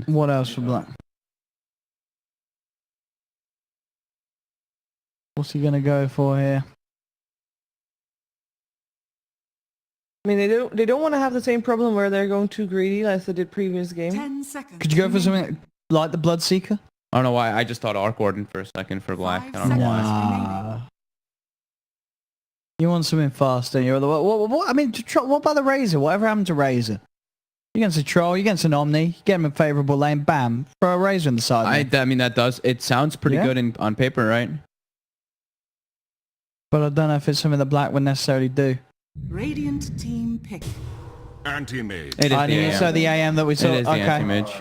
What else for black? What's he gonna go for here? I mean, they don't want to have the same problem where they're going too greedy as they did previous game. 10 seconds. Could you go for something like the Bloodseeker? I don't know why. I just thought Arc Warden for a second for black. I don't know why. Nah. You want something fast, don't you? What, I mean, what about the Razor? Whatever happened to Razor? You against a Troll, you against an Omni, you get him in favourable lane, bam, throw a Razor in the side. I mean, that does. It sounds pretty good on paper, right? But I don't know if it's something that black would necessarily do. Radiant team pick. Anti-mage. It is the AM. So the AM that we saw. It is the okay. anti-mage.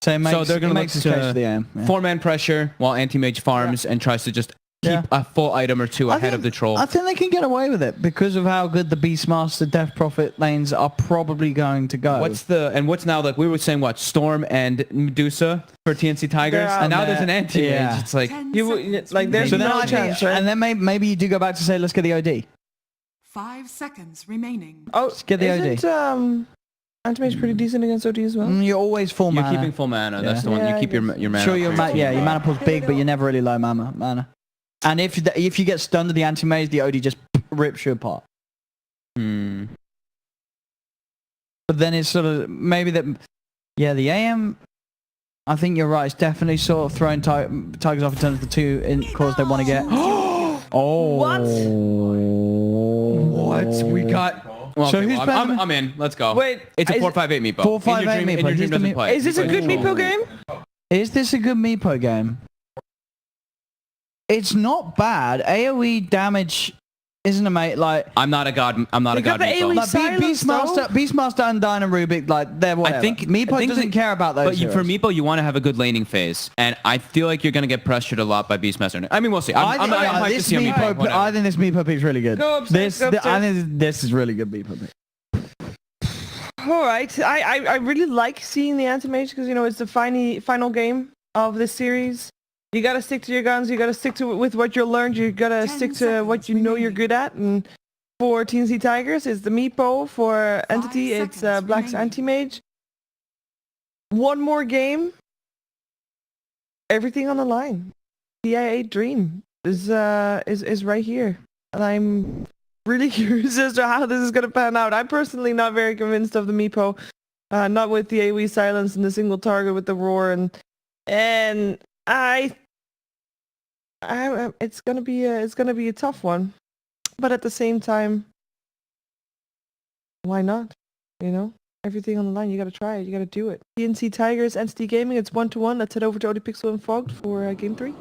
So, it makes, So they're going to makes look his case to for the AM. Yeah. 4-man pressure while anti-mage farms and tries to just keep a full item or two ahead of the troll. I think they can get away with it because of how good the Beastmaster Death Prophet lanes are probably going to go. What's now, like we were saying, what, Storm and Medusa for TNC Tigers, and now there's an anti-mage. Yeah. It's like There's so then no I chance, think, right? and then maybe you do go back to say, let's get the OD. 5 seconds remaining. Oh, Let's get the isn't, Anti-Mage pretty decent against OD as well? You're always full you're mana. keeping full mana. That's the one. Yeah, You keep your mana. Sure, up your for your team. mana pool's big, but you're never really low mana. And if you get stunned to the anti-mage, the OD just rips you apart. Hmm. But then it's sort of maybe that. Yeah, the AM. I think you're right. It's definitely sort of throwing Tigers off in terms of the two in cause they want to get. Oh. What? We got. Well, So okay, who's well, better? I'm in. Let's go. Wait, It's a is- 4-5-8 meepo. 4-5-8 In your dream meepo. doesn't Here's the play. Is this a good Meepo game? Is this a good Meepo game? It's not bad. AoE damage isn't a mate like. I'm not a god. I'm not a They got god the meepo. AoE Like silence, though. Beastmaster, Undyne, and Rubik, like they're whatever. I think Meepo doesn't care about those. But for Meepo, you want to have a good laning phase, and I feel like you're going to get pressured a lot by Beastmaster. I mean, we'll see. I'm hyped to this see a Meepo. Meepo, I think this Meepo pick's really good. Go upstairs, go I upstairs. think this is really good Meepo pick. All right, I really like seeing the Anti-Mage because, you know, it's the final game of this series. You gotta stick to your guns. You gotta stick to with what you learned. You gotta 10 stick to what you know you're good at. And for TNC Tigers, it's the Meepo. For Entity, it's seconds Black's remaining. Anti-Mage. One more game. Everything on the line. CIA Dream is right here, and I'm really curious as to how this is gonna pan out. I'm personally not very convinced of the Meepo. Not with the AoE silence and the single target with the roar and it's gonna be a tough one, but at the same time, why not? You know, everything on the line. You gotta try it. You gotta do it. TNC Tigers, Entity Gaming. It's 1-1. Let's head over to OD Pixel and Fogged for game 3.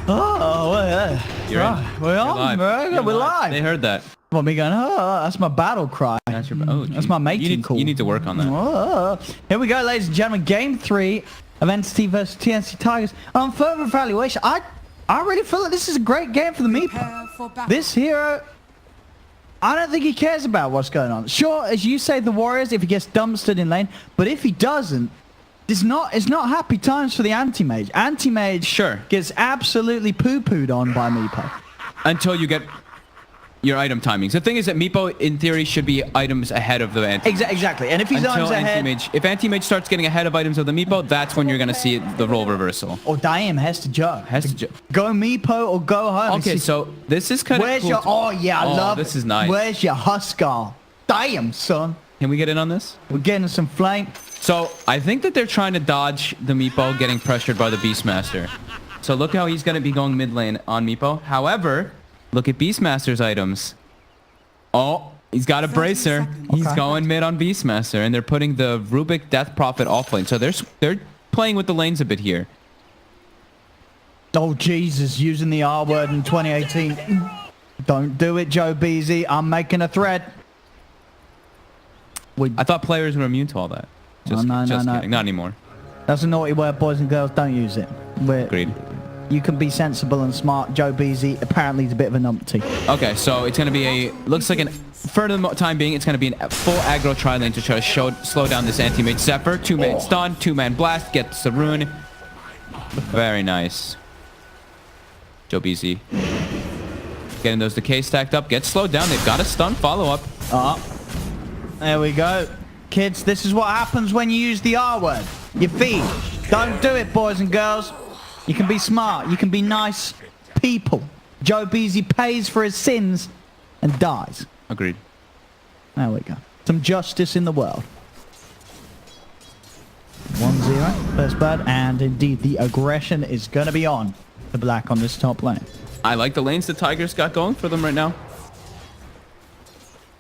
Oh, well, You're in. We're on, live. bro. You're We're live. They heard that. Well, me going, oh, that's my battle cry. That's your. That's my mating call. You need to work on that. Oh. Here we go, ladies and gentlemen. Game 3 of Entity versus TNC Tigers. On further evaluation, I really feel like this is a great game for the Meepo. Prepare for battle. This hero, I don't think he cares about what's going on. Sure, as you say, the Warriors, if he gets dumpstered in lane, but if he doesn't, it's not happy times for the Anti-Mage. Anti-Mage Sure. gets absolutely poo-pooed on by Meepo. Until you get your item timings. The thing is that Meepo, in theory, should be items ahead of the anti-mage. Exactly, and if he's Until items ahead... anti-mage. If anti-mage starts getting ahead of items of the Meepo, that's when you're going to see the role reversal. Or Diam has to jump. Has to go Meepo or go home. Okay, so this is kind of Where's cool. your... Oh, yeah, I love this it. is nice. Where's your Huskar? Damn, son. Can we get in on this? We're getting some flank. So I think that they're trying to dodge the Meepo getting pressured by the Beastmaster. So look how he's going to be going mid lane on Meepo. However, look at Beastmaster's items. Oh, he's got a bracer. He's going mid on Beastmaster, and they're putting the Rubik Death Prophet off lane. So they're playing with the lanes a bit here. Oh, Jesus, using the R word in 2018. Don't do it, Joe Beasy. I'm making a threat. I thought players were immune to all that. Just, no, just no. kidding. Not anymore. That's a naughty word, boys and girls. Don't use it. Agreed. You can be sensible and smart. Joe Beasy, apparently, is a bit of a numpty. Okay, so it's going to be looks like for the time being, it's going to be a full aggro tri-lane to try to slow down this anti-mage Zephyr. 2-man stun, 2-man blast, gets the rune. Very nice. Joe BZ. Getting those decay stacked up, gets slowed down. They've got a stun follow-up. There we go. Kids, this is what happens when you use the R word. You feed. Don't do it, boys and girls. You can be smart. You can be nice people. Joe Beasy pays for his sins and dies. Agreed. There we go. Some justice in the world. 1-0. First blood. And indeed, the aggression is going to be on the black on this top lane. I like the lanes the Tigers got going for them right now.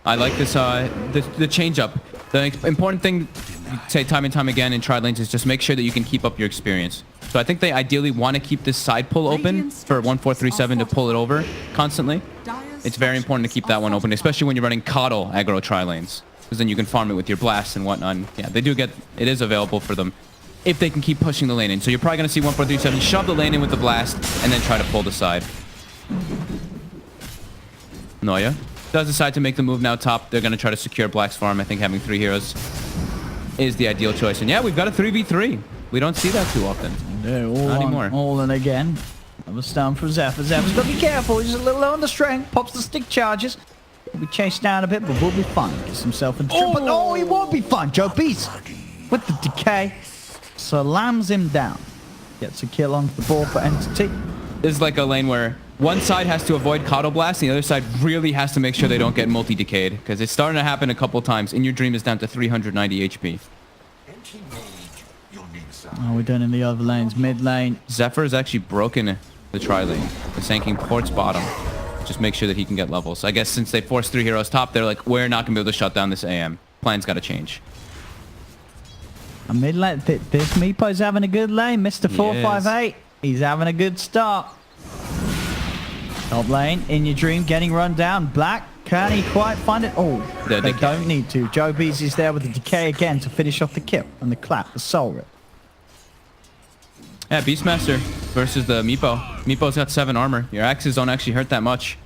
I like this, the change up. The important thing, say time and time again in tri lanes, is just make sure that you can keep up your experience. So I think they ideally want to keep this side pull open for 1437 to pull it over constantly. It's very important to keep that one open, especially when you're running Coddle aggro tri lanes, because then you can farm it with your blasts and whatnot. And yeah, they do get, it is available for them if they can keep pushing the lane in. So you're probably going to see 1437 shove the lane in with the blast and then try to pull the side. Noya does decide to make the move now top. They're going to try to secure Black's farm. I think having 3 heroes is the ideal choice. And yeah, we've got a 3v3. We don't see that too often. No, Not anymore. All in again. Another stun from Zephyr. Zephyr's got to be careful. He's a little low on the strength. Pops the stick charges. He'll be chased down a bit, but we'll be fine. Gets himself into trouble. But oh, he won't be fine. Joe Beast with the decay. Slams him down. Gets a kill onto the ball for Entity. This is like a lane where one side has to avoid Coddle Blast, and the other side really has to make sure they don't get multi-decayed, because it's starting to happen a couple times. In Your Dream is down to 390 HP. Oh, we're doing in the other lanes. Mid lane. Zephyr has actually broken the tri lane. The Sanking ports bottom. Just make sure that he can get levels. I guess since they forced 3 heroes top, they're like, we're not going to be able to shut down this AM. Plan's got to change. A mid lane. This Meepo's having a good lane. Mr. 458. He's having a good start. Top lane, In Your Dream, getting run down. Black, can he quite find it? Oh, they don't need to. Joe Beasley's there with the decay again to finish off the kill. And the clap, the soul rip. Yeah, Beastmaster versus the Meepo. Meepo's got 7 armor. Your axes don't actually hurt that much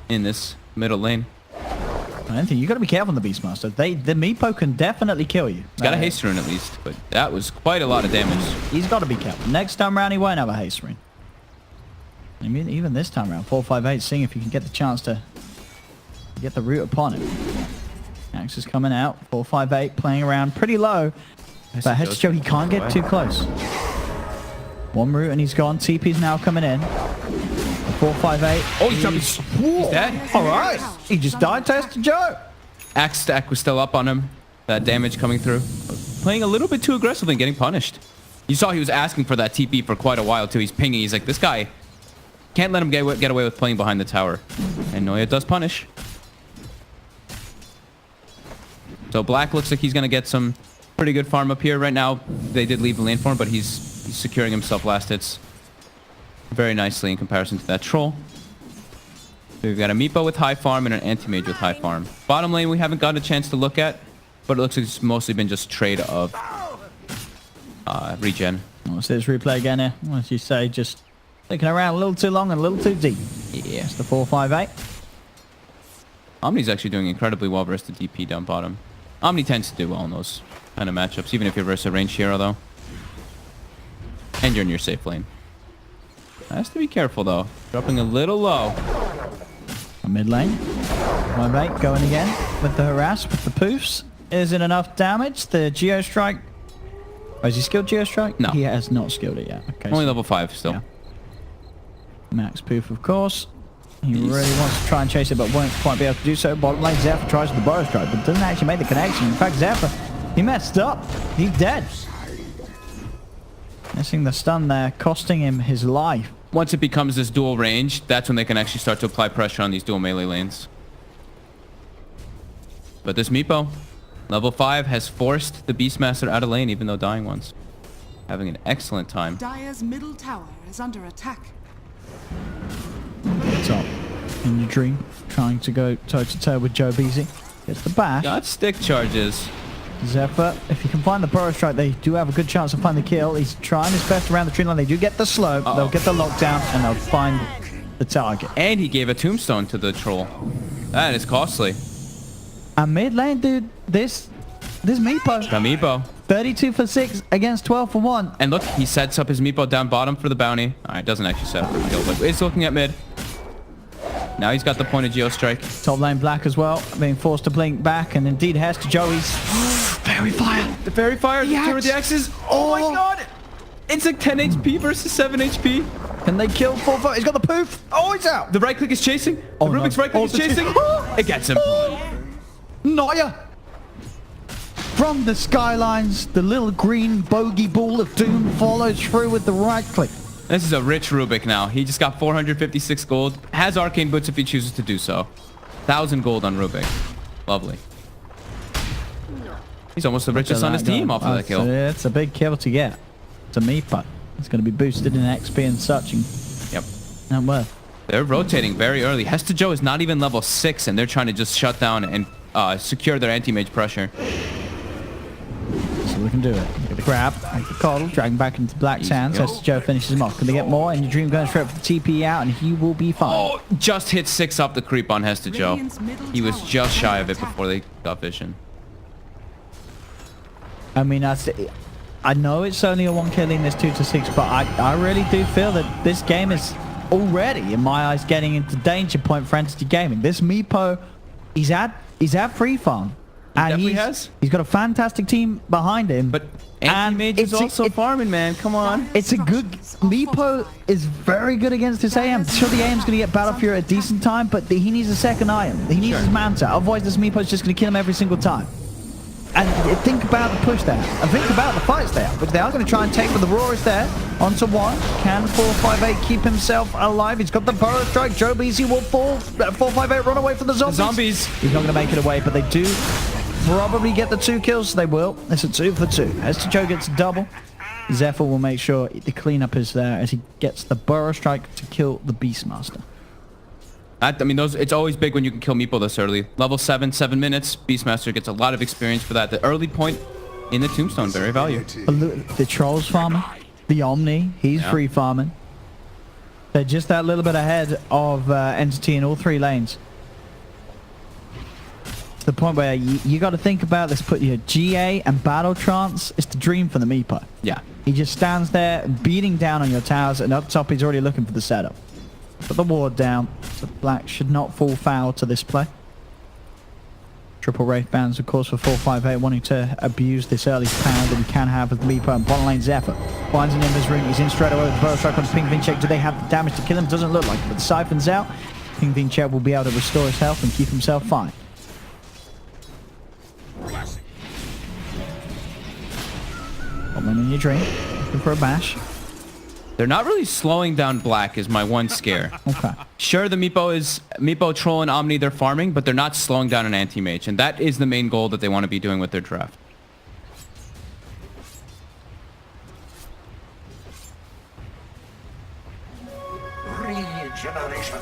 in this middle lane. I don't think you got to be careful on the Beastmaster. The Meepo can definitely kill you. He's got a haste rune at least, but that was quite a lot of damage. He's got to be careful. Next time round, he won't have a haste rune. I mean, even this time around, 458, seeing if you can get the chance to get the root upon him. Axe is coming out. 458 playing around pretty low. But head to show he can't get too close. One root and he's gone. TP's now coming in. 458. Oh, he's dead. All right. He just died. Test to Joe. Axe stack was still up on him. That damage coming through. Playing a little bit too aggressively and getting punished. You saw he was asking for that TP for quite a while too. He's pinging. He's like, this guy... Can't let him get away with playing behind the tower. And Noya does punish. So Black looks like he's going to get some pretty good farm up here. Right now, they did leave the lane for him, but he's securing himself last hits very nicely in comparison to that troll. So we've got a Meepo with high farm and an anti-mage with high farm. Bottom lane we haven't gotten a chance to look at, but it looks like it's mostly been just trade of regen. What's this replay again here? What did you say? Just... Thinking around a little too long and a little too deep. Yes, the 458. Omni's actually doing incredibly well versus the DP down bottom. Omni tends to do well in those kind of matchups, even if you're versus a ranged hero, though. And you're in your safe lane. Has to be careful, though. Dropping a little low. A mid lane. 458 going again with the harass, with the poofs. Isn't enough damage. The Geostrike. Oh, is he skilled Geostrike? No. He has not skilled it yet. Okay. Only level 5 still. Yeah. Max poof, of course. He really wants to try and chase it, but won't quite be able to do so. Bottom lane, Zephyr tries with the Burrow Strike, but doesn't actually make the connection. In fact, Zephyr, he messed up. He's dead. Missing the stun there, costing him his life. Once it becomes this dual range, that's when they can actually start to apply pressure on these dual melee lanes. But this Meepo, level 5, has forced the Beastmaster out of lane, even though dying once. Having an excellent time. Dire's middle tower is under attack. What's up? In Your Dream, trying to go toe-to-toe with Joe Beasy. Gets the bash. Got stick charges. Zephyr, if you can find the Burrow Strike, they do have a good chance to find the kill. He's trying his best around the tree line. They do get the slow. They'll get the lockdown, and they'll find the target. And he gave a tombstone to the troll. That is costly. And mid lane, dude, this Meepo. The Meepo. 32 for 6 against 12 for 1. And look, he sets up his Meepo down bottom for the bounty. Alright, doesn't actually set up for the kill, but it's looking at mid. Now he's got the point of Geostrike. Top lane black as well, being forced to blink back, and indeed has to Joey's fairy fire. The fairy fire, the Yes. turn with the axes. Oh my god! It's like 10 HP versus 7 HP. Can they kill 4-5? He's got the poof. Oh, he's out. The right click is chasing. Oh, the Rubik's no. right click Oh, is the chasing. It gets him. Naya. From the skylines, the little green bogey ball of doom follows through with the right click. This is a rich Rubik now. He just got 456 gold. Has arcane boots if he chooses to do so. 1,000 gold on Rubik. Lovely. He's almost the richest on his team off of that kill. It's a big kill to get. It's a meepo. It's going to be boosted in XP and such. And Yep. not worth. They're rotating very early. Hesta Joe is not even level 6, and they're trying to just shut down and secure their anti-mage pressure. So we can do it. Get the grab, make the coddle, drag him back into Black's hands. go. As Joe finishes him off. Can they get more? And your dream going straight for the TP out, and he will be fine. Oh, just hit 6 up the creep on Hesta Joe. Radiant's middle He was tower just is shy under of it attack. before they got vision. I mean, I know it's only a 1 kill in this 2 to 6, but I really do feel that this game is already, in my eyes, getting into danger point for Entity Gaming. This Meepo, he's at free farm. Definitely has. He's got a fantastic team behind him. But and anti-mage is also farming, man. Come on. It's a good... Meepo is very good against this AM. Sure, the AM's going to get Battle Fury at a decent time, but he needs a second item. He needs his Manta. Otherwise, this Meepo's just going to kill him every single time. And think about the push there. And think about the fights there. Which they are going to try and take, but the Roar is there. Onto 1. Can 458 keep himself alive? He's got the Burrow Strike. Joe BC will fall. 458 run away from the zombies. He's not going to make it away, but they do probably get the 2 kills. They will. It's a 2 for 2. As Joe gets a double, Zephyr will make sure the cleanup is there as he gets the Burrow Strike to kill the Beastmaster. I mean, it's always big when you can kill Meepo this early. Level 7, 7 minutes. Beastmaster gets a lot of experience for that. The early point in the Tombstone, very valuable. The Trolls farming. The Omni, he's free farming. They're just that little bit ahead of Entity in all 3 lanes. To the point where you got to think about this. Put your GA and Battle Trance. It's the dream for the Meepo. Yeah. He just stands there beating down on your towers, and up top he's already looking for the setup. Put the ward down, so Black should not fall foul to this play. Triple Wraith bans, of course, for 458, wanting to abuse this early power that he can have with Meepo and bottom lane Zephyr. Finds an Ember's Ring, he's in straight away with the Burrow Strike on Ping Ping Check. Do they have the damage to kill him? Doesn't look like it, but the Siphon's out. Ping Ping Check will be able to restore his health and keep himself fine. Bottom in your dream, looking for a bash. They're not really slowing down Black is my one scare. Okay. Sure, the Meepo, Troll, and Omni, they're farming, but they're not slowing down an anti-mage. And that is the main goal that they want to be doing with their draft. Regeneration.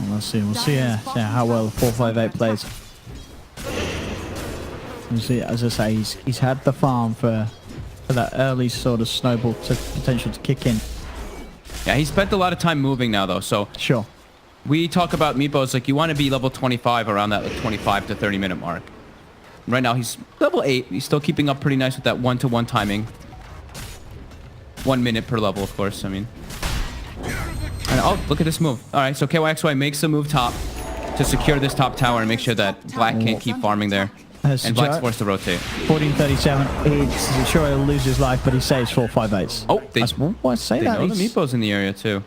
Well, let's see. We'll see how well the 458 plays. You see, as I say, he's had the farm for that early sort of snowball to potential to kick in. Yeah, he spent a lot of time moving now, though. So Sure. we talk about Meepos like you want to be level 25 around that like 25 to 30 minute mark. Right now he's level 8. He's still keeping up pretty nice with that 1-to-1 timing. 1 minute per level, of course. I mean, and oh, look at this move. All right, so KYXY makes the move top to secure this top tower and make sure that Black can't keep farming there. And Black's forced to rotate. 1437. It's sure he'll lose his life, but he saves 458s. Oh, they say that. know the Meepos in the area too.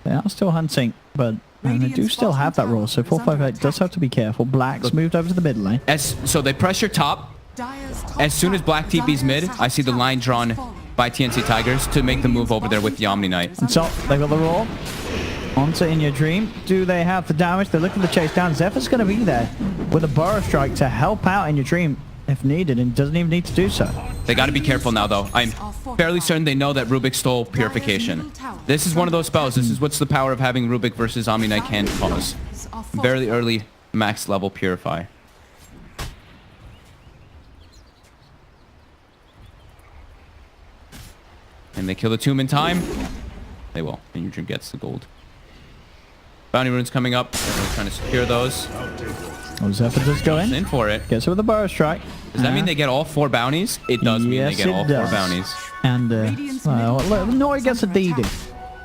They are still hunting, but they do still have that roll. So 458 does have to be careful. Black's moved over to the mid lane. So they pressure top. As soon as Black TP's mid, I see the line drawn by TNC Tigers to make the move over there with the Omni Knight. And so they got the roll. Onto In Your Dream. Do they have the damage? They're looking to chase down. Zephyr's going to be there with a Burrow Strike to help out In Your Dream if needed, and doesn't even need to do so. They got to be careful now, though. I'm fairly certain they know that Rubik stole Purification. This is one of those spells. This is what's the power of having Rubik versus Omni Knight can cause. Very early max level Purify. And they kill the tomb in time. They will. And your dream gets the gold. Bounty runes coming up. Everyone's trying to secure those. Oh, Zephyr does go in. In for it. Gets it with a Burrow Strike. Does that mean they get all 4 bounties? It does mean they Yes, get all it 4 does. bounties. And Radiant's well, middle look, tower Nori is gets a under DD. attack.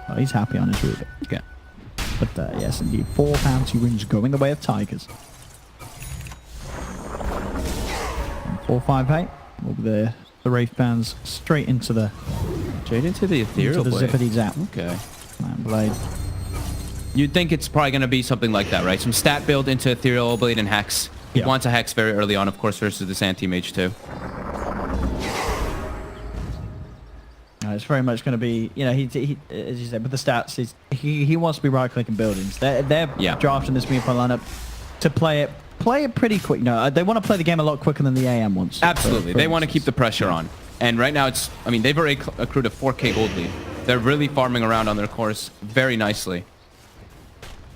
Oh, he's happy on his Rubik. Okay. But yes, indeed, 4 bounty rings going the way of Tigers. And 458. Will be the Wraith bands straight into the Ethereal Blade. zippity zap. Okay. Man, Blade. You'd think it's probably going to be something like that, right? Some stat build into Ethereal Blade and Hex. He Yeah. wants a Hex very early on, of course, versus this anti-mage too. It's very much going to be, you know, he as you said, with the stats, he wants to be right-clicking buildings. They're Yeah. drafting this meeple lineup to play it pretty quick. No, they want to play the game a lot quicker than the AM wants. Absolutely. for They want to instance. keep the pressure on. And right now, I mean, they've already accrued a 4K gold lead. They're really farming around on their course very nicely.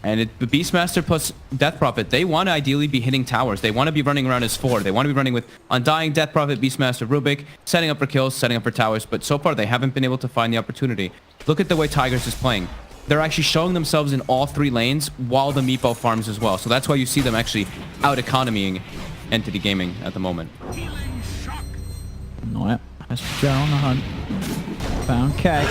And the Beastmaster plus Death Prophet, they want to ideally be hitting towers. They want to be running around as 4. They want to be running with Undying, Death Prophet, Beastmaster, Rubik, setting up for kills, setting up for towers. But so far, they haven't been able to find the opportunity. Look at the way Tigers is playing. They're actually showing themselves in all 3 lanes while the Meepo farms as well. So that's why you see them actually out-economying Entity Gaming at the moment. No, yeah. That's Joe on the hunt. Found K.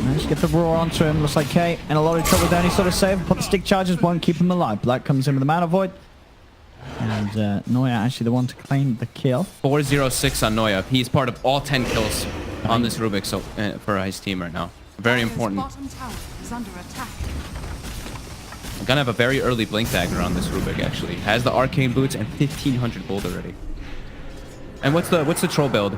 Managed to get the roar onto him. Looks like K in a lot of trouble with any sort of save. But the stick charges won't keep him alive. Black comes in with the Mana Void. And Noya actually the one to claim the kill. 406 on Noya. He's part of all 10 kills on this Rubik so, for his team right now. Very Dire's important. bottom tower is under attack. I'm gonna have a very early Blink Dagger on this Rubik actually. Has the Arcane Boots and 1500 gold already. And what's the troll build?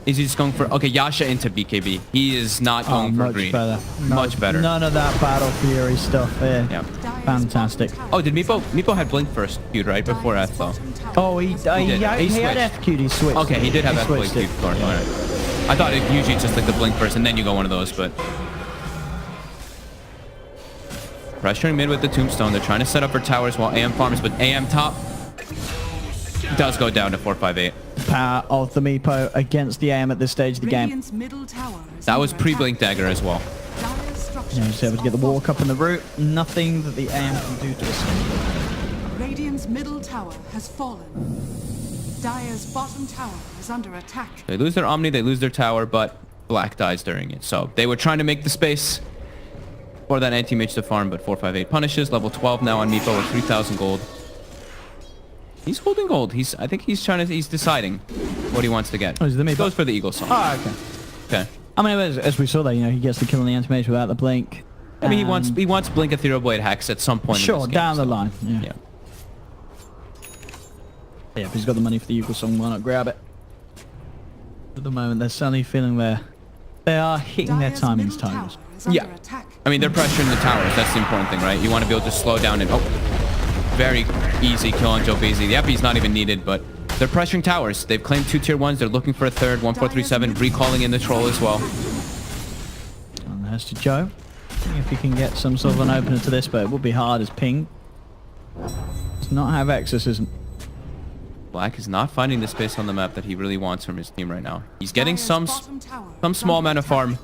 Is he just going for... Okay, Yasha into BKB. He is not going for much green. better. Much better. None of that Battle Fury stuff here. Yeah. Dire's Fantastic. bottom tower Oh, did Meepo? is Meepo had Blink first, dude, right? Before Dire's F, bottom tower Oh, he has did. had He FQ'd. He switched. Okay, he did have that Blink. switched it. Of course, all right. I thought it usually just like the Blink first and then you go one of those, but... Pressuring mid with the Tombstone. They're trying to set up for towers while AM farms, but AM top does go down to 458. Power of the Meepo against the AM at this stage of the game. Radiant's middle tower is That was under pre-Blink attack. Dagger as well. Dire's structures You know, he's able to get the fall walk up in the route. Nothing that the AM can do to us. Radiant's middle tower has fallen. Dire's bottom tower is under attack. They lose their Omni, they lose their tower, but Black dies during it. So they were trying to make the space for that anti-mage to farm, but 458 punishes. Level 12 now on Meepo with 3,000 gold. He's holding gold. I think he's deciding what he wants to get. Oh, is it the He Meepo? goes for the Eagle Song. Oh, okay. Okay. I mean, as we saw there, you know, he gets the kill on the anti-mage without the blink. I mean, he wants Blink Ethereal Blade Hex at some point in Sure, this game, down the so, line. Yeah. Yeah. Yeah, if he's got the money for the Eagle Song, why not grab it? At the moment, they're suddenly feeling they are hitting their Dire's timings, middle tower Tigers. is under Yeah. attack. I mean, they're pressuring the towers. That's the important thing, right? You want to be able to slow down and... Oh, very easy kill on Joe Beasley. The Epi's not even needed, but they're pressuring towers. They've claimed 2 tier 1s. They're looking for a third. 1437, recalling in the troll as well. And there's to Joe. Seeing if he can get some sort of an opener to this, but it would be hard as Ping does not have exorcism. Black is not finding the space on the map that he really wants from his team right now. He's getting Dire's some bottom tower is small under amount of attack. farm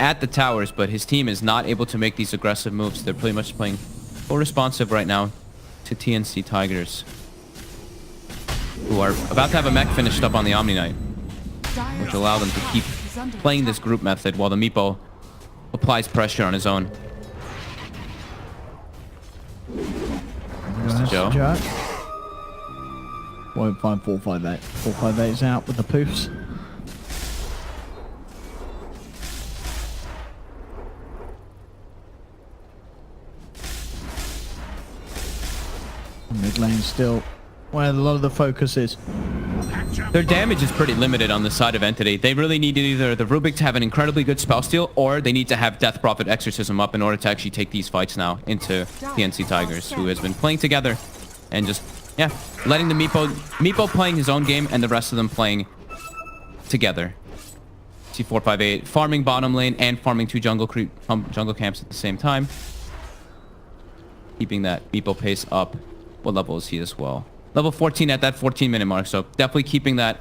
at the towers, but his team is not able to make these aggressive moves. They're pretty much playing full responsive right now to TNC Tigers, who are about to have a mech finished up on the Omni Knight, Dire's which allow them to bottom keep tower is under playing attack. this group method while the Meepo applies pressure on his own. There's Joe. to Joe. 458. 458 is out with the poofs. Mid lane still where a lot of the focus is. Their damage is pretty limited on the side of Entity. They really needed either the Rubik to have an incredibly good spell steal, or they need to have Death Prophet Exorcism up in order to actually take these fights now into TNC Tigers, who has been playing together and just, yeah, letting the Meepo playing his own game and the rest of them playing together. C458 farming bottom lane and farming 2 jungle camps at the same time, keeping that Meepo pace up. What level is he as well? Level 14 at that 14-minute mark, so definitely keeping that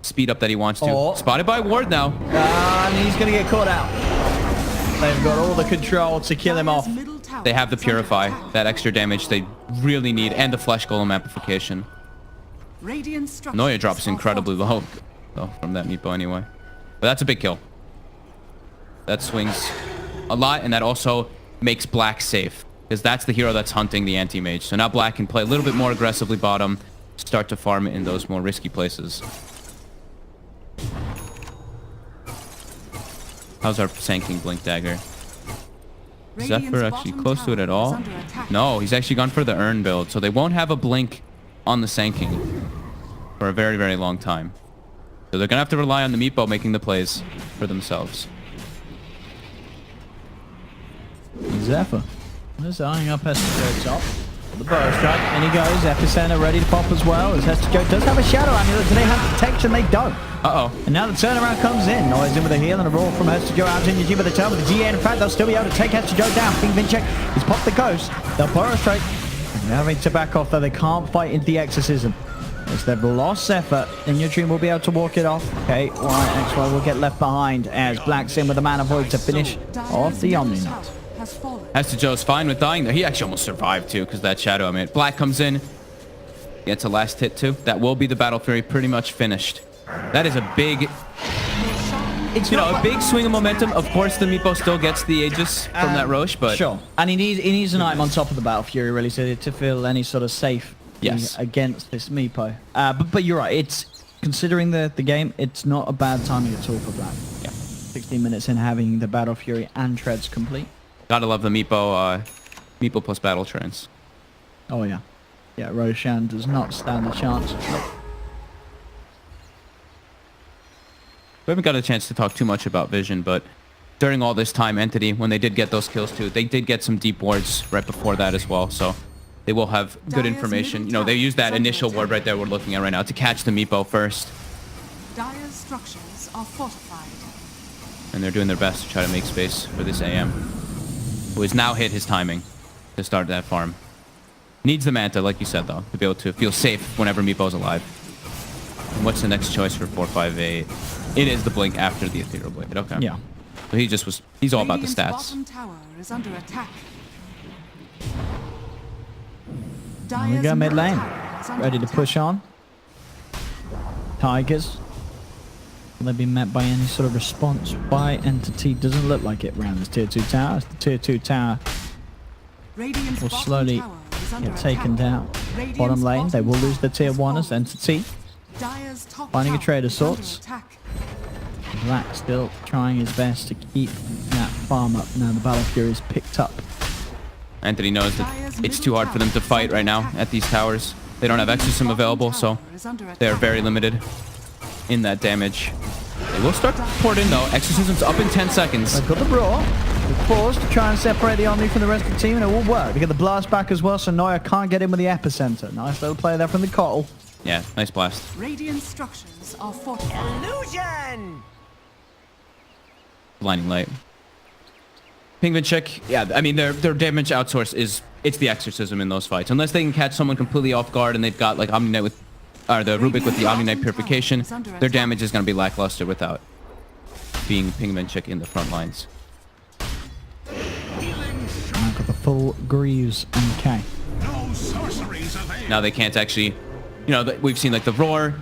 speed up that he wants to. Oh. Spotted by Ward now. And he's going to get caught out. They've got all the control to kill him Dire's off. middle tower They have the is under Purify, attack. that extra damage they really need, and the Flesh Golem amplification. Radiant structures Noya drops are incredibly fortified. low, though, from that Meepo anyway. But that's a big kill. That swings a lot, and that also makes Black safe. Because that's the hero that's hunting the anti-mage. So now Black can play a little bit more aggressively bottom, start to farm in those more risky places. How's our Sanking Blink Dagger? Zephyr actually close to it at all? No, he's actually gone for the Urn build. So they won't have a Blink on the Sanking for a very, very long time. So they're going to have to rely on the Meepo making the plays for themselves. Zephyr. There's eyeing up Hester top. The burrow strike. And he goes. Epicenter ready to pop as well. As Hester does have a shadow amulet. Do they have protection? They don't. Uh-oh. And now the turnaround comes in. Noise in with a heal and a roll from Hester Joe out in the G with the turn with the GA. In fact, they'll still be able to take Hester Joe down. King Vinchek has popped the ghost. They'll burrow strike. And they're having to back off, though they can't fight into the exorcism. As they've lost Zephyr, then your dream will be able to walk it off. Okay, right, XY will get left behind as Black's in with a Mana Void to finish off the Omni Knight. Hester Joe's fine with dying there. He actually almost survived too because that shadow. I mean, Black comes in, gets a last hit too. That will be the Battle Fury pretty much finished. That is a big, a big swing of momentum. Of course, the Meepo still gets the Aegis from that Roche, but sure. And he needs an item on top of the Battle Fury really to feel any sort of safe against this Meepo. But you're right. It's considering the game, it's not a bad timing at all for Black. Yeah. 16 minutes in having the Battle Fury and Treads complete. Gotta love the Meepo, Meepo plus Battle Trance. Oh yeah. Yeah, Roshan does not stand a chance. We haven't got a chance to talk too much about Vision, but during all this time, Entity, when they did get those kills too, they did get some deep wards right before that as well, so they will have good information. You know, they used that initial ward right there we're looking at right now to catch the Meepo first. Dire's structures are fortified. And they're doing their best to try to make space for this AM, who has now hit his timing to start that farm. Needs the Manta, like you said, though, to be able to feel safe whenever Meepo's alive. And what's the next choice for 458? It is the Blink after the Ethereal Blade. Okay. Yeah. So he's all about the stats. Bottom tower is under attack. Here we go mid lane. Ready to push on. Tigers. Will they be met by any sort of response by Entity? Doesn't look like it around this tier 2 tower. As the tier 2 tower will slowly get taken down. Bottom lane, they will lose the tier 1 as Entity. Finding a trade of sorts. Black still trying his best to keep that farm up. Now the Battle Fury is picked up. Entity knows that it's too hard for them to fight right now at these towers. They don't have Exorcism available, so they are very limited in that damage. They will start to port in though. Exorcism's up in 10 seconds. They've got the brawl. The pause to try and separate the Omni from the rest of the team, and it will work. They get the blast back as well, so Noya can't get in with the epicenter. Nice little play there from the Cottle. Yeah, nice blast. Radiant structures are fortified. Illusion! Blinding light. Penguin check. Yeah, I mean their damage outsource it's the Exorcism in those fights. Unless they can catch someone completely off guard and they've got like Omni Knight with the Rubik with the Omni Knight Purification, their damage is going to be lackluster without being Penguin check in the front lines. I've got the full Greaves and K. Now they can't actually, we've seen like the Roar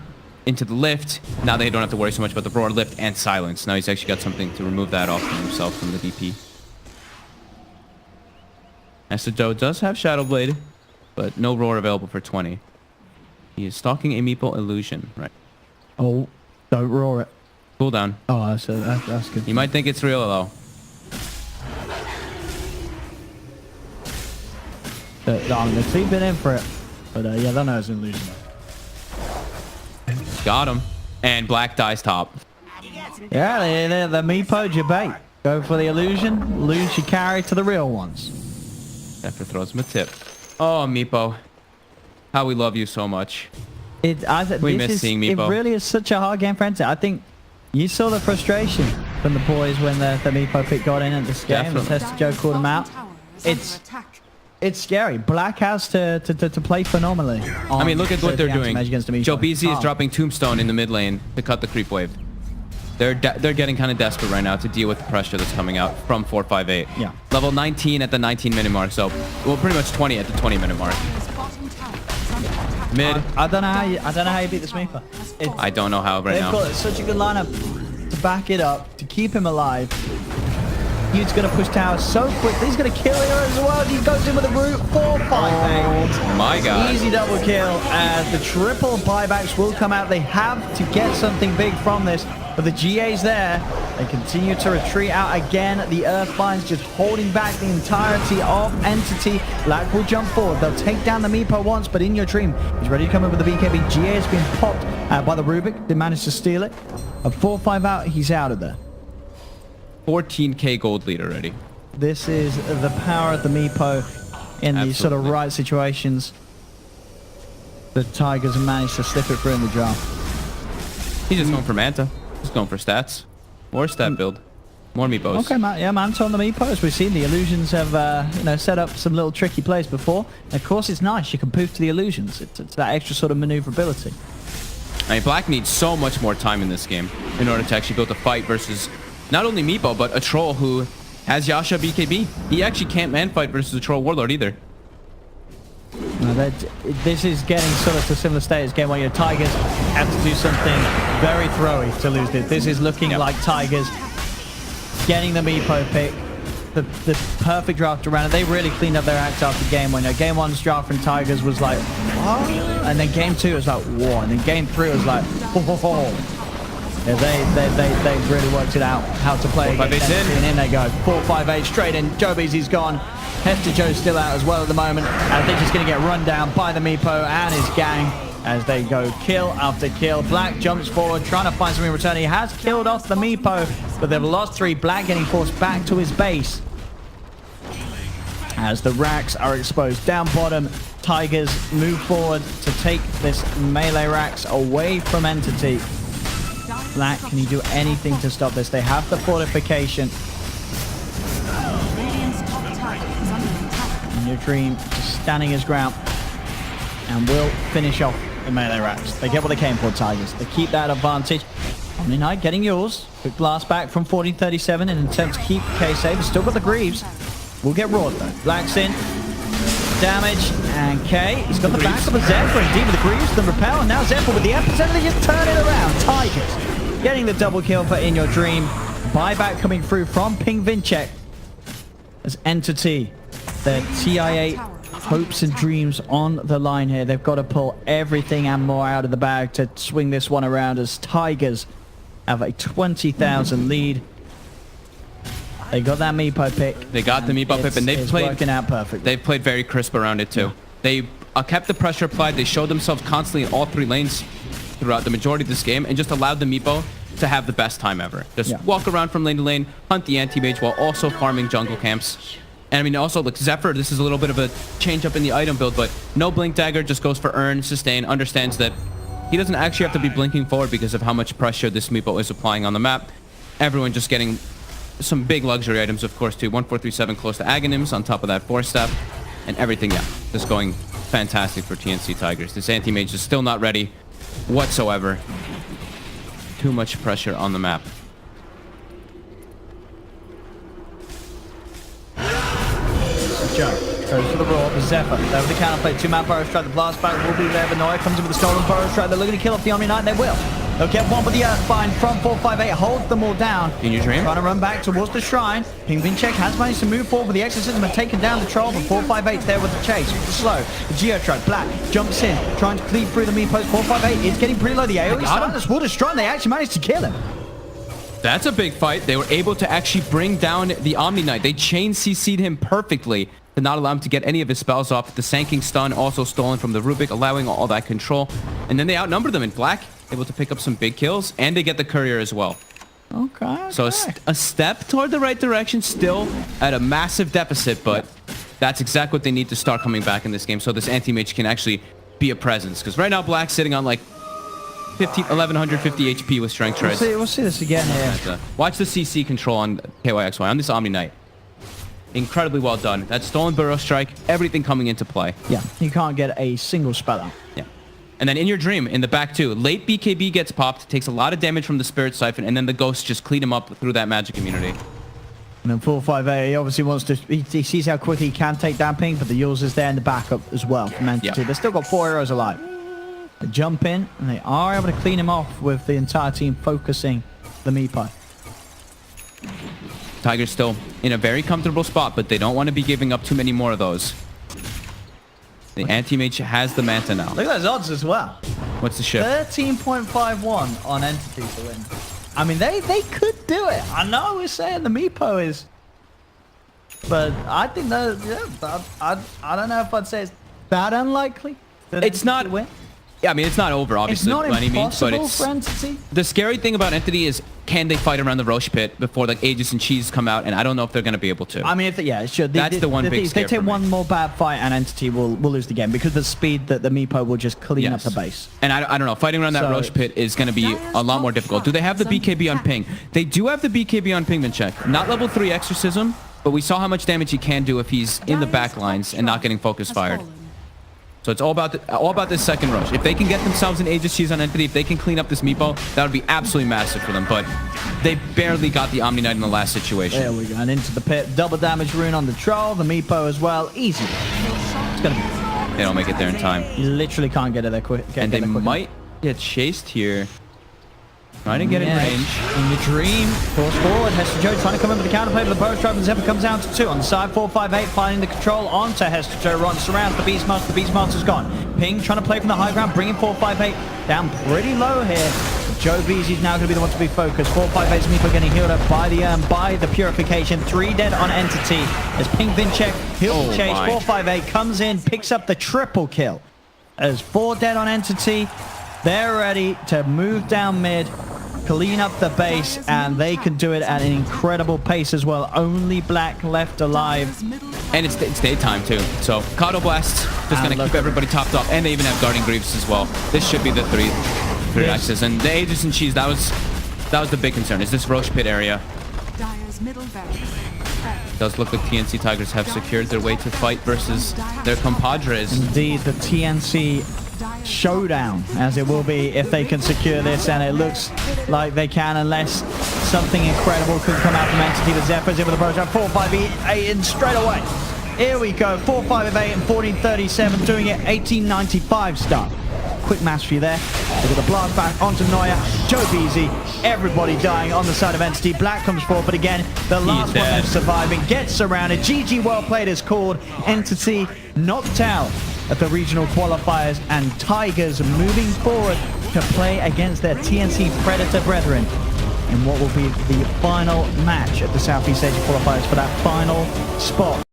into the lift. Now they don't have to worry so much about the Roar, lift, and silence. Now he's actually got something to remove that off from himself from the DP. Hester Joe does have Shadow Blade, but no Roar available for 20. He is stalking a Meeple Illusion, right? Oh, don't roar it. Cool down. Oh, that's good. You might think it's real though. They've been in for it. But yeah, they know it's an illusion. Got him. And Black dies top. Yeah, the Meepo'd your bait. Go for the illusion, lose your carry to the real ones. Zephyr throws him a tip. Oh, Meepo. How we love you so much. We miss seeing Meepo. It really is such a hard game for Entity. I think you saw the frustration from the boys when the Meepo pick got in at this game. And Hester Joe called him out. It's scary. Black has to play phenomenally. I mean, look at what they're doing. Joe BZ is dropping Tombstone in the mid lane to cut the creep wave. They're getting kind of desperate right now to deal with the pressure that's coming out from 458. Yeah. Level 19 at the 19-minute mark, so well, pretty much 20 at the 20-minute mark. Mid. I don't know how you beat this Meepo. I don't know how right now. They've got such a good lineup. to back it up, to keep him alive. He's going to push tower so quickly. He's going to kill her as well. He goes in with a root 4-5-8. Oh my god. Easy double kill as the triple buybacks will come out. They have to get something big from this, but the GA's there. They continue to retreat out again. The Earthbind's just holding back the entirety of Entity. Black will jump forward. They'll take down the Meepo once, but in your dream, he's ready to come in with the BKB. GA has been popped by the Rubik. They managed to steal it. A 4-5 out, he's out of there. 14k gold lead already. This is the power of the Meepo in these sort of right situations. The Tigers have managed to slip it through in the draft. He's just going for Manta. He's going for stats. More stat build. More Meepos. Okay, man. Yeah, Manta on the Meepos. We've seen the illusions have set up some little tricky plays before. And of course, it's nice. You can poof to the illusions. It's that extra sort of maneuverability. I mean, Black needs so much more time in this game in order to actually build a fight versus not only Meepo, but a troll who has Yasha BKB. He actually can't man fight versus a troll warlord either. This is getting sort of to a similar state as game where your Tigers have to do something very throwy to lose this. This is looking like Tigers getting the Meepo pick. The perfect draft around it. They really cleaned up their act after game one. Game one's draft from Tigers was like, what? And then game two was like, whoa. And then game three was like, oh. Yeah, they really worked it out how to play. 4-5-8 in. And in they go. 4-5-8 straight in. Joe Beasley's gone. Hester Joe's still out as well at the moment. And they're just going to get run down by the Meepo and his gang as they go kill after kill. Black jumps forward, trying to find something in return. He has killed off the Meepo, but they've lost 3. Black getting forced back to his base as the racks are exposed. Down bottom, Tigers move forward to take this melee racks away from Entity. Black, can you do anything to stop this? They have the fortification. And your dream just standing his ground and will finish off the melee racks. They get what they came for, Tigers. They keep that advantage. Omni Knight getting yours. Quick blast back from 1437 in an attempt to keep K safe. Still got the Greaves. Will get roared though. Black's in. Damage and K. He's got the backup of Zephyr. Indeed with the Greaves, the repel, and now Zephyr with the epicenter. They just turn it around. Tigers getting the double kill for In Your Dream. Buyback coming through from Ping Vincek as Entity. Their TIA hopes and dreams on the line here. They've got to pull everything and more out of the bag to swing this one around as Tigers have a 20,000 lead. They got that Meepo pick. They got the Meepo pick, and they've played working out perfectly. They've played very crisp around it too. They kept the pressure applied. They showed themselves constantly in all 3 lanes throughout the majority of this game, and just allowed the Meepo to have the best time ever. Just walk around from lane to lane, hunt the anti-mage while also farming jungle camps. And I mean, also, look, Zephyr, this is a little bit of a change up in the item build, but no blink dagger, just goes for earn, sustain, understands that he doesn't actually have to be blinking forward because of how much pressure this Meepo is applying on the map. Everyone just getting some big luxury items, of course, too. 1437 close to Aghanims on top of that 4-step. And everything, just going fantastic for TNC Tigers. This anti-mage is still not ready whatsoever. Too much pressure on the map. Joe goes for the roar of Zephyr. There with the counterplay. 2-man Burrow Strike. The blast back will be there. Vanoia comes in with the stolen Burrow Strike. They're looking to kill off the Omni Knight. They will. They'll get one with the Earthbind from 458. Holds them all down. In Your Dream. Trying to run back towards the shrine. Ping Vincek has managed to move forward with the Exorcism and taken down the troll. But 458 there with the chase. Slow. The Geotrack. Black jumps in. Trying to cleave through the Meepos. 458 is getting pretty low. The AoE Silence will destroy him. They actually managed to kill him. That's a big fight. They were able to actually bring down the Omni Knight. They chain CC'd him perfectly to not allow him to get any of his spells off. The Sanking Stun also stolen from the Rubik, allowing all that control. And then they outnumber them in Black, able to pick up some big kills, and they get the Courier as well. Okay. So a step toward the right direction, still at a massive deficit, but that's exactly what they need to start coming back in this game, so this anti-mage can actually be a presence. Because right now, Black's sitting on like 1150 HP with Strength Shreds. We'll see this again here. Watch the CC control on KYXY, on this Omni Knight. Incredibly well done. That stolen Burrow Strike, everything coming into play. Yeah, you can't get a single spell out. Yeah. And then In Your Dream, in the back too. Late BKB gets popped, takes a lot of damage from the Spirit Siphon, and then the Ghosts just clean him up through that magic immunity. And then 458, he obviously wants to... He sees how quickly he can take down Ping, but the Yules is there in the backup as well from Entity. They've still got 4 heroes alive. They jump in, and they are able to clean him off with the entire team focusing the Meepo. Tiger's still in a very comfortable spot, but they don't want to be giving up too many more of those. The anti-mage has the Manta now. Look at those odds as well. What's the shift? 13.51 on Entity to win. I mean, they could do it. I know we're saying the Meepo is... But I think that, yeah, I don't know if I'd say it's that unlikely. That It's Entity not... would win. Yeah, I mean, it's not over, It's obviously, not by any means, but impossible it's... for Entity. The scary thing about Entity is, can they fight around the Roche pit before like Aegis and Cheese come out? And I don't know if they're going to be able to. I mean, if they, yeah, sure. That's the one big If they scare take for me. one more bad fight, and Entity will lose the game because the speed that the Meepo will just clean up the base. And I don't know, fighting around that So- Roche pit is going to be a lot more difficult. Do they have the BKB on ping? They do have the BKB on ping, Vinchek. Not level 3 exorcism, but we saw how much damage he can do if he's in the back lines and not getting focus fired. So it's all about this second rush. If they can get themselves an Aegis Cheese on Entity, if they can clean up this Meepo, that would be absolutely massive for them. But they barely got the Omni Knight in the last situation. There we go. And into the pit. Double damage rune on the Troll. The Meepo as well. Easy. It's going to be... They don't make it there in time. You literally can't get it there quick. And they might get chased here. Trying to get in range. In the dream. Force forward. Hester Joe trying to come in with the counterplay, but the Burst Drive and Zephyr comes down to 2. On the side, 4-5-8 finding the control onto Hester Joe. Ron surrounds the Beastmaster. The Beastmaster's gone. Ping trying to play from the high ground, bringing 4-5-8 down pretty low here. Joe Beezy's now going to be the one to be focused. 4-5-8's Meepo getting healed up by the Purification. 3 dead on Entity. As Ping Vinchek heals the chase. 4-5-8 comes in, picks up the triple kill. As 4 dead on Entity. They're ready to move down mid, clean up the base, and they can do it at an incredible pace as well. Only Black left alive. And it's daytime too. So Kato Blast just going to keep everybody topped up. And they even have Guardian Greaves as well. This should be the 3 axes. And the Aegis and Cheese, that was the big concern. Is this Roche pit area? Dire's middle barracks. Does look like TNC Tigers have secured their way to fight versus their compadres. Indeed, the TNC showdown, as it will be if they can secure this, and it looks like they can, unless something incredible could come out from Entity. The Zephyr's in with the Burst Drive. 4-5-8 in straight away. Here we go. 4-5-8 and 14-37, doing it 18-95 start. Quick maths for you there. Look at the blast back onto Neuer. Joe Beezy. Everybody dying on the side of Entity. Black comes forward, but again, the last one left surviving gets surrounded. GG well played is called. Entity knocked out at the regional qualifiers, and Tigers moving forward to play against their TNC Predator brethren in what will be the final match at the Southeast Asia qualifiers for that final spot.